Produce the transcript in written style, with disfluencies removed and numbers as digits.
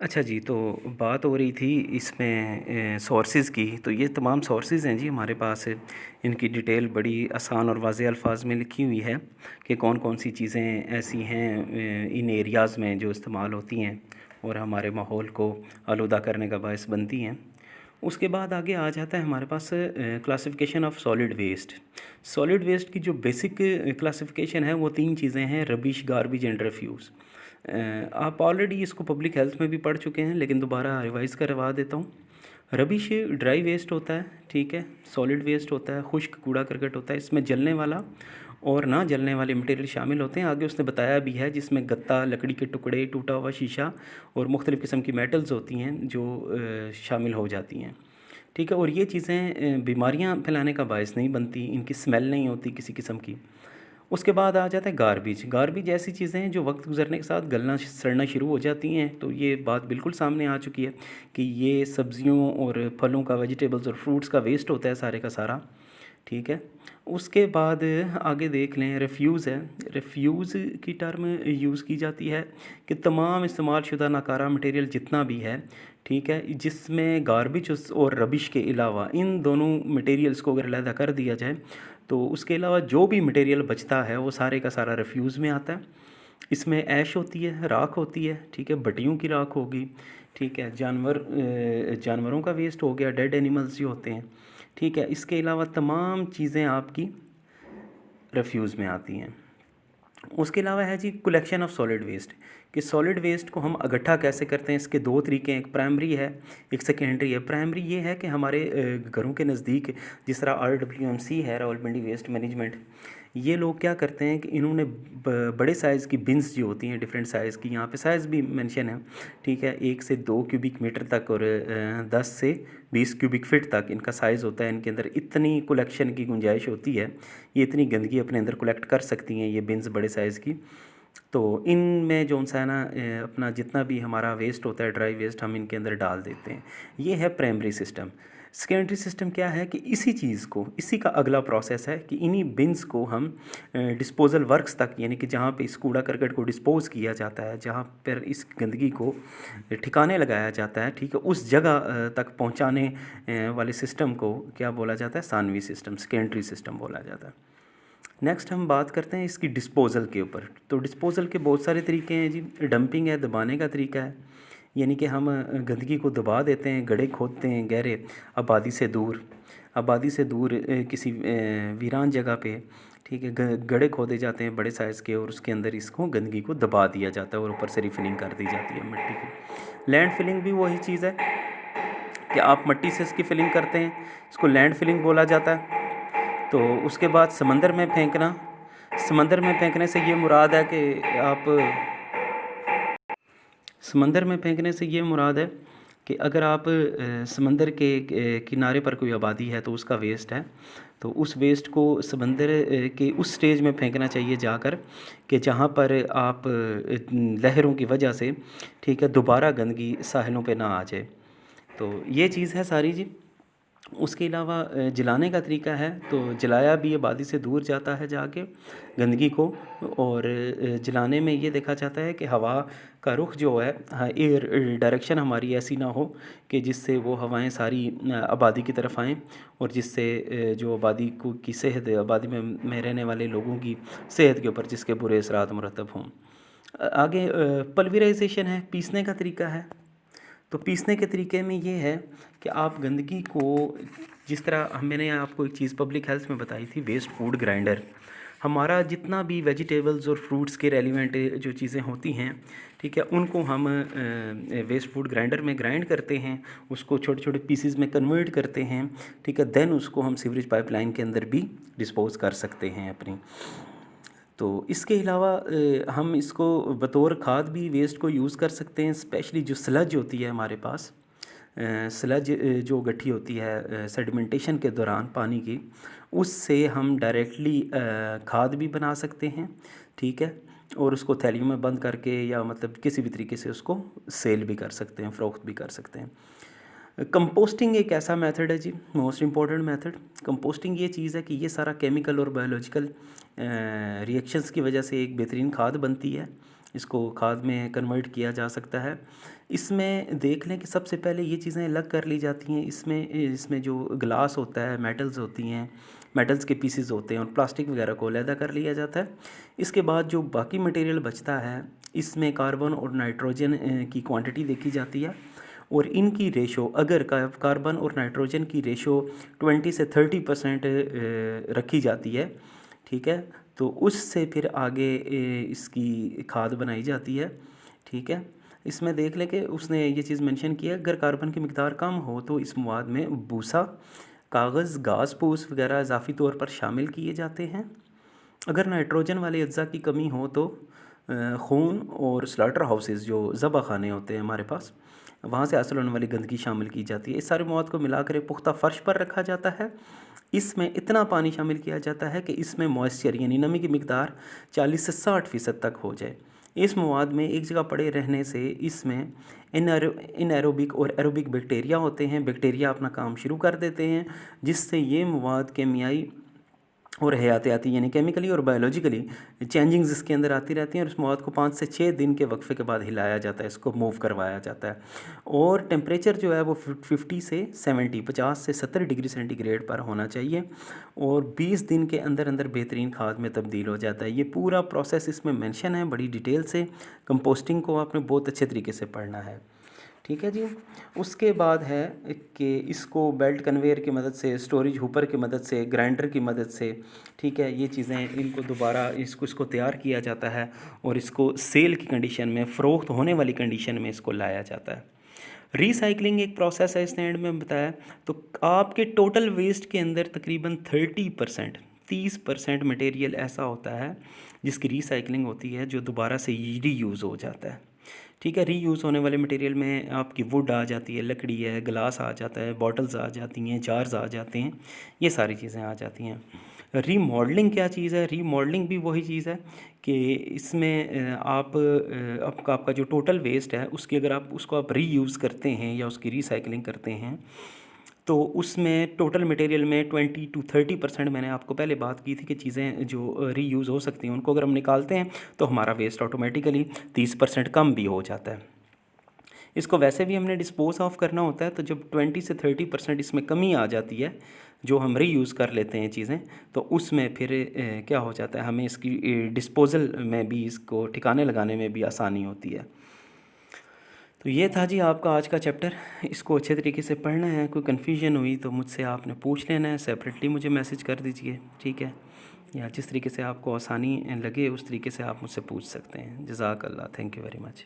अच्छा जी, तो बात हो रही थी इसमें सोर्सेज़ की। तो ये तमाम सोर्सेज़ हैं जी हमारे पास। इनकी डिटेल बड़ी आसान और वाज़े अल्फाज में लिखी हुई है कि कौन कौन सी चीज़ें ऐसी हैं इन एरियाज़ में जो इस्तेमाल होती हैं और हमारे माहौल को आलूदा करने का बायस बनती हैं। उसके बाद आगे आ जाता है हमारे पास classification of solid waste. Solid waste की जो बेसिक क्लासिफिकेशन है वो तीन चीज़ें हैं: रबिश, गार्बेज एंड रिफ्यूज़। आप ऑलरेडी इसको पब्लिक हेल्थ में भी पढ़ चुके हैं, लेकिन दोबारा रिवाइज़ करवा देता हूँ। रबिश ड्राई वेस्ट होता है, ठीक है। सॉलिड वेस्ट होता है, खुश्क कूड़ा करकट होता है। इसमें जलने वाला और ना जलने वाले मटेरियल शामिल होते हैं। आगे उसने बताया भी है, जिसमें गत्ता, लकड़ी के टुकड़े, टूटा हुआ शीशा और मुख्तलिफ़ किस्म की मेटल्स होती हैं जो शामिल हो जाती हैं, ठीक है। और ये चीज़ें बीमारियां फैलाने का बायस नहीं बनती, इनकी स्मेल नहीं होती किसी किस्म की। उसके बाद आ जाता है गार्बेज। गार्बेज ऐसी चीज़ें हैं जो वक्त गुजरने के साथ गलना सड़ना शुरू हो जाती हैं। तो ये बात बिल्कुल सामने आ चुकी है कि ये सब्जियों और फलों का, वेजिटेबल्स और फ्रूट्स का वेस्ट होता है सारे का सारा, ठीक है। उसके बाद आगे देख लें, रिफ्यूज़ है। रिफ्यूज़ की टर्म यूज़ की जाती है कि तमाम इस्तेमाल शुदा नाकारा मटेरियल जितना भी है, ठीक है, जिसमें गार्बेज और रबिश के अलावा इन दोनों मटेरियल्स को अगर अलहदा कर दिया जाए तो उसके अलावा जो भी मटेरियल बचता है वो सारे का सारा रिफ्यूज़ में आता है। इसमें ऐश होती है, राख होती है, ठीक है, भट्टियों की राख होगी, ठीक है, जानवरों का वेस्ट हो गया, डेड एनिमल्स जो होते हैं, ठीक है। इसके अलावा तमाम चीज़ें आपकी रिफ्यूज़ में आती हैं। उसके अलावा है जी कलेक्शन ऑफ सॉलिड वेस्ट, कि सॉलिड वेस्ट को हम इकट्ठा कैसे करते हैं। इसके दो तरीके हैं, एक प्राइमरी है, एक सेकेंडरी है। प्राइमरी ये है कि हमारे घरों के नज़दीक, जिस तरह RWMC है, रावलपिंडी वेस्ट मैनेजमेंट, ये लोग क्या करते हैं कि इन्होंने बड़े साइज़ की बिन्स जो होती हैं, डिफरेंट साइज़ की, यहाँ पे साइज़ भी मेंशन है, ठीक है, 1 से 2 क्यूबिक मीटर तक और 10 से 20 क्यूबिक फीट तक इनका साइज़ होता है। इनके अंदर इतनी कलेक्शन की गुंजाइश होती है, ये इतनी गंदगी अपने अंदर कलेक्ट कर सकती हैं ये बिन्स बड़े साइज़ की। तो इनमें जो सा है ना, अपना जितना भी हमारा वेस्ट होता है, ड्राई वेस्ट, हम इनके अंदर डाल देते हैं। ये है प्राइमरी सिस्टम। सेकेंडरी सिस्टम क्या है कि इसी चीज़ को, इसी का अगला प्रोसेस है कि इन्हीं बिन्स को हम डिस्पोजल वर्क्स तक, यानी कि जहाँ पे इस कूड़ा करकट को डिस्पोज़ किया जाता है, जहाँ पर इस गंदगी को ठिकाने लगाया जाता है, ठीक है, उस जगह तक पहुँचाने वाले सिस्टम को क्या बोला जाता है? सानवी सिस्टम, सेकेंडरी सिस्टम बोला जाता है। नेक्स्ट हम बात करते हैं इसकी डिस्पोज़ल के ऊपर। तो डिस्पोज़ल के बहुत सारे तरीके हैं जी। डंपिंग है, दबाने का तरीका है, यानी कि हम गंदगी को दबा देते हैं, गड्ढे खोदते हैं गहरे, आबादी से दूर, आबादी से दूर किसी वीरान जगह पे, ठीक है, गड्ढे खोदे जाते हैं बड़े साइज़ के, और उसके अंदर इसको गंदगी को दबा दिया जाता है और ऊपर से रिफिलिंग कर दी जाती है मिट्टी की। लैंड फिलिंग भी वही चीज़ है कि आप मिट्टी से इसकी फिलिंग करते हैं, इसको लैंड फिलिंग बोला जाता है। तो उसके बाद समंदर में फेंकना। समंदर में फेंकने से ये मुराद है कि आप, समंदर में फेंकने से ये मुराद है कि अगर आप समंदर के किनारे पर कोई आबादी है तो उसका वेस्ट है, तो उस वेस्ट को समंदर के उस स्टेज में फेंकना चाहिए जाकर कि जहाँ पर आप लहरों की वजह से, ठीक है, दोबारा गंदगी साहिलों पे ना आ जाए। तो ये चीज़ है सारी जी। उसके अलावा जलाने का तरीका है, तो जलाया भी आबादी से दूर जाता है जाके गंदगी को, और जलाने में ये देखा जाता है कि हवा का रुख जो है, एयर डायरेक्शन हमारी ऐसी ना हो कि जिससे वो हवाएं सारी आबादी की तरफ आएँ, और जिससे जो आबादी को की सेहत, आबादी में रहने वाले लोगों की सेहत के ऊपर जिसके बुरे असरात मुरतब हों। आगे पल्वराइजेशन है, पीसने का तरीका है। तो पीसने के तरीके में ये है कि आप गंदगी को, जिस तरह मैंने आपको एक चीज़ पब्लिक हेल्थ में बताई थी, वेस्ट फूड ग्राइंडर। हमारा जितना भी वेजिटेबल्स और फ्रूट्स के रेलिवेंट जो चीज़ें होती हैं, ठीक है, उनको हम वेस्ट फूड ग्राइंडर में ग्राइंड करते हैं, उसको छोटे छोटे पीसीज में कन्वर्ट करते हैं, ठीक है, देन उसको हम सीवरेज पाइपलाइन के अंदर भी डिस्पोज़ कर सकते हैं अपनी। तो इसके अलावा हम इसको बतौर खाद भी वेस्ट को यूज़ कर सकते हैं। स्पेशली जो स्लज होती है हमारे पास, स्लज जो गट्ठी होती है सेडिमेंटेशन के दौरान पानी की, उससे हम डायरेक्टली खाद भी बना सकते हैं, ठीक है, और उसको थैलियों में बंद करके, या मतलब किसी भी तरीके से उसको सेल भी कर सकते हैं, फ़रोख्त भी कर सकते हैं। कंपोस्टिंग एक ऐसा मेथड है जी, मोस्ट इम्पॉर्टेंट मेथड। कंपोस्टिंग ये चीज़ है कि ये सारा केमिकल और बायोलॉजिकल रिएक्शंस की वजह से एक बेहतरीन खाद बनती है, इसको खाद में कन्वर्ट किया जा सकता है। इसमें देख लें कि सबसे पहले ये चीज़ें अलग कर ली जाती हैं। इसमें जो ग्लास होता है, मेटल्स होती हैं, मेटल्स के पीसेस होते हैं और प्लास्टिक वगैरह को अलहदा कर लिया जाता है। इसके बाद जो बाकी मटेरियल बचता है, इसमें कार्बन और नाइट्रोजन की क्वांटिटी देखी जाती है और इनकी रेशो, अगर कार्बन और नाइट्रोजन की रेशो 20 से 30% रखी जाती है, ठीक है, तो उससे फिर आगे इसकी खाद बनाई जाती है। ठीक है, इसमें देख लें कि उसने ये चीज़ मेंशन किया, अगर कार्बन की मिकदार कम हो तो इस मवाद में भूसा, कागज़, घास फूस वगैरह इजाफी तौर पर शामिल किए जाते हैं। अगर नाइट्रोजन वाले अज्जा की कमी हो तो खून और स्लाटर हाउसेस जो ज़बह खाने होते हैं हमारे पास, वहाँ से हासिल होने वाली गंदगी शामिल की जाती है। इस सारे मवाद को मिलाकर एक पुख्ता फ़र्श पर रखा जाता है। इसमें इतना पानी शामिल किया जाता है कि इसमें मॉइस्चर यानी नमी की मिकदार 40 से 60% तक हो जाए। इस मवाद में एक जगह पड़े रहने से इसमें इनएरोबिक और एरोबिक बैक्टीरिया होते हैं। बैक्टीरिया अपना काम शुरू कर देते हैं, जिससे ये मवाद केमियाई और हयातियाती यानी केमिकली और बायोलॉजिकली चेंजिंग्स इसके अंदर आती रहती हैं और इस मवाद को 5 से 6 दिन के वक्फे के बाद हिलाया जाता है, इसको मूव करवाया जाता है और टेम्परेचर जो है वो 50 से 50 से 70 डिग्री सेंटीग्रेड पर होना चाहिए और 20 दिन के अंदर अंदर बेहतरीन खाद में तब्दील हो जाता है। ये पूरा प्रोसेस इसमें मेंशन है बड़ी डिटेल से। कंपोस्टिंग को आपने बहुत अच्छे तरीके से पढ़ना है। ठीक है जी। उसके बाद है कि इसको बेल्ट कन्वेयर की मदद से, स्टोरेज हुपर की मदद से, ग्राइंडर की मदद से, ठीक है, ये चीज़ें इनको दोबारा इसको तैयार किया जाता है और इसको सेल की कंडीशन में, फ़रोख्त होने वाली कंडीशन में इसको लाया जाता है। रीसाइक्लिंग एक प्रोसेस है, इसने एंड में बताया। तो आपके टोटल वेस्ट के अंदर तकरीबन 30% मटेरियल ऐसा होता है जिसकी रीसाइक्लिंग होती है, जो दोबारा से रीयूज़ हो जाता है। ठीक है, रीयूज़ होने वाले मटेरियल में आपकी वुड आ जाती है, लकड़ी है, ग्लास आ जाता है, बॉटल्स आ जाती हैं, जार्स आ जाते हैं, ये सारी चीज़ें आ जाती हैं। रीमॉडलिंग क्या चीज़ है? रीमॉडलिंग भी वही चीज़ है कि इसमें आपका जो टोटल वेस्ट है उसकी अगर आप उसको आप रीयूज़ करते हैं या उसकी रीसाइकलिंग करते हैं तो उसमें टोटल मटेरियल में 20 to 30% मैंने आपको पहले बात की थी कि चीज़ें जो रीयूज़ हो सकती हैं उनको अगर हम निकालते हैं तो हमारा वेस्ट ऑटोमेटिकली 30% कम भी हो जाता है। इसको वैसे भी हमने डिस्पोज ऑफ करना होता है, तो जब 20 से 30% इसमें कमी आ जाती है, जो हम रीयूज़ कर लेते हैं चीज़ें, तो उसमें फिर क्या हो जाता है, हमें इसकी डिस्पोज़ल में भी, इसको ठिकाने लगाने में भी आसानी होती है। तो ये था जी आपका आज का चैप्टर। इसको अच्छे तरीके से पढ़ना है। कोई कन्फ्यूजन हुई तो मुझसे आपने पूछ लेना है, सेपरेटली मुझे मैसेज कर दीजिए, ठीक है, या जिस तरीके से आपको आसानी लगे उस तरीके से आप मुझसे पूछ सकते हैं। जज़ाक अल्लाह, थैंक यू वेरी मच।